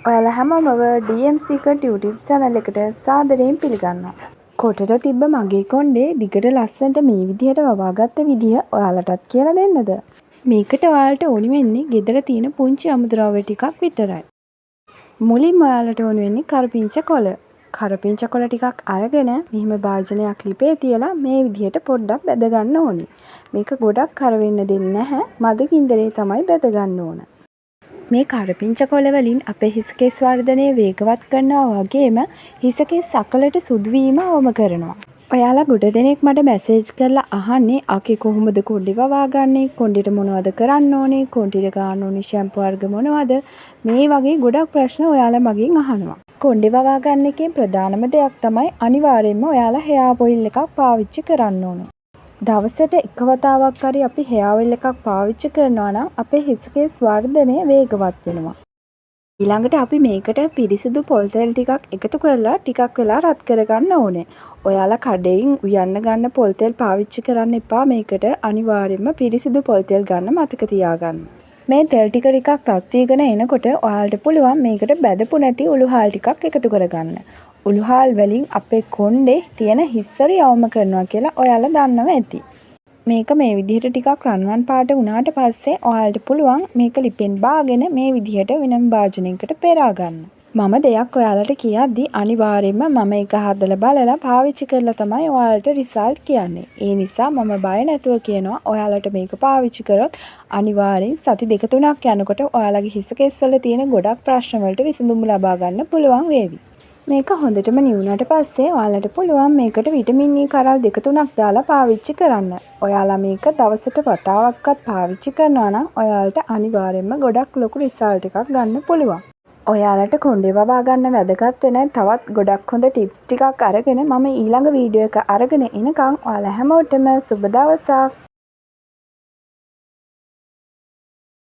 ඔයාලා හැමෝම DM Secret YouTube channel එකට සාදරයෙන් පිළිගන්නවා. කොටට තිබ්බ මගේ කොණ්ඩේ දිගට ලස්සනට මේ විදිහට වවාගත්ත විදිහ ඔයාලටත් කියලා දෙන්නද? මේකට ඔයාලට ඕනි වෙන්නේ ගෙදර තියෙන පුංචි අමුද්‍රව්‍ය ටිකක් විතරයි. මුලින්ම ඔයාලට ඕනි වෙන්නේ කරපිංචා කොළ. කරපිංචා කොළ ටිකක් අරගෙන මෙහිම භාජනයක් ලිපේ තියලා මේ විදිහට පොඩ්ඩක් බැද ගන්න ඕනි. මේක ගොඩක් කර වෙන්න දෙන්නේ නැහැ. මද ගින්දරේ තමයි බැද ගන්න ඕන. මේ කරපිංචා කොළ වලින් අපේ හිසකේස් වර්ධනය වේගවත් කරනවා වගේම හිසකේස් සකලට සුදු වීම අවම කරනවා. ඔයාලා ගොඩ දෙනෙක් මට මැසේජ් කරලා අහන්නේ අකේ කොහොමද කොණ්ඩේ වවාගන්නේ? කොණ්ඩේට මොනවද කරන්න ඕනේ? කොණ්ඩේට ගන්න ඕනේ ෂැම්පු වර්ග මොනවද? මේ වගේ ගොඩක් ප්‍රශ්න ඔයාලා මගෙන් අහනවා. කොණ්ඩේ වවා ගන්න එකේ ප්‍රධානම දෙයක් තමයි අනිවාර්යයෙන්ම ඔයාලා හෙයා ඔයිල් එකක් පාවිච්චි කරන්න ඕන. දවසට එක වතාවක් හරි අපි හෙයා ඔයිල් එකක් පාවිච්චි කරනවා නම් අපේ හිසකේස් වර්ධනය වේගවත් වෙනවා. ඊළඟට අපි මේකට පිරිසිදු පොල් තෙල් ටිකක් එකතු කරලා ටිකක් වෙලා රත් කරගන්න ඕනේ. ඔයාලා කඩේින් උයන්න ගන්න පොල් තෙල් පාවිච්චි කරන්න එපා. මේකට අනිවාර්යයෙන්ම පිරිසිදු පොල් තෙල් ගන්න මතක තියාගන්න. මේ තෙල් ටික ටිකක් රත් වීගෙන එනකොට ඔයාලට පුළුවන් මේකට බැදපු නැති උළුහාල් ටිකක් එකතු කරගන්න. උළුහාල් වලින් අපේ කොණ්ඩේ තියෙන හිස්සරි අවම කරනවා කියලා ඔයාලා දන්නවා ඇති. මේක මේ විදිහට ටිකක් රන්වන් පාට වුණාට පස්සේ ඔයාලට පුළුවන් මේක ලිපෙන් බාගෙන මේ විදිහට වෙනම භාජනයකට පෙරා ගන්න. මම දෙයක් ඔයාලට කියද්දි අනිවාර්යයෙන්ම මම ඒක හදලා බලලා පාවිච්චි කරලා තමයි ඔයාලට රිසල්ට් කියන්නේ. ඒ නිසා මම බය නැතුව කියනවා ඔයාලට මේක පාවිච්චි කරොත් අනිවාර්යෙන් සති 2-3ක් යනකොට ඔයාලගේ හිස කෙස් වල තියෙන ගොඩක් ප්‍රශ්න වලට විසඳුම් ලබා ගන්න පුළුවන් වේවි. මේක හොඳටම නිවුණාට පස්සේ ඔයාලට පුළුවන් මේකට විටමින් E කරල් 2-3ක් දාලා පාවිච්චි කරන්න. ඔයාලා මේක දවසට වතාවක්වත් පාවිච්චි කරනවා නම් ඔයාලට අනිවාර්යයෙන්ම ගොඩක් ලොකු රිසල්ට් එකක් ගන්න පුළුවන්. ඔයාලට කොණ්ඩේ වවා ගන්න වැදගත් වෙන තවත් ගොඩක් හොඳ ටිප්ස් ටිකක් අරගෙන මම ඊළඟ වීඩියෝ එක අරගෙන එනකන් ඔයාලා හැමෝටම සුබ දවසක්.